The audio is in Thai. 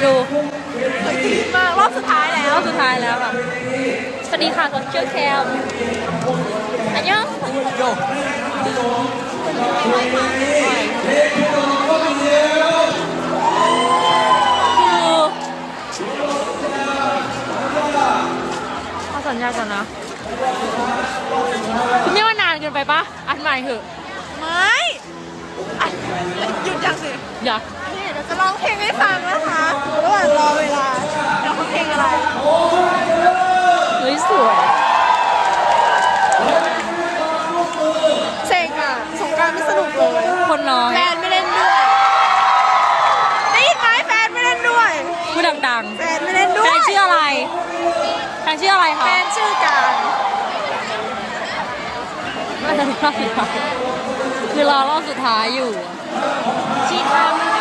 ดู มารอบสุดท้ายแล้ว สุดท้ายแล้วแบบสวัสดีค่ะคนเชื่อแคมอันยัง โย ขอสัญญาก่อนนะคุณไม่ว่านานเกินไปปะอันใหม่เถอะ ไม่อ่ะหยุดยังสิ อยาก นี่เดี๋ยวจะร้องเพลงให้ฟังนะคะระหว่างรอเวลาเดี๋ยวเขาเพลงอะไร เฮ้ยสวย เซ็งอ่ะสงกรานต์ไม่สนุกเลย คนน้อย แฟนไม่เล่นด้วยได้ยินไหมแฟนไม่เล่นด้วย พูดดัง แฟนไม่เล่น ๆ ด้ แฟ วย นชื่ออะไรแฟนชื่ออะไร แฟ คะ นชื่อการ น่าจะรอบสุดท้ายคือรอรอบสุดท้ายอยู่ชีทำ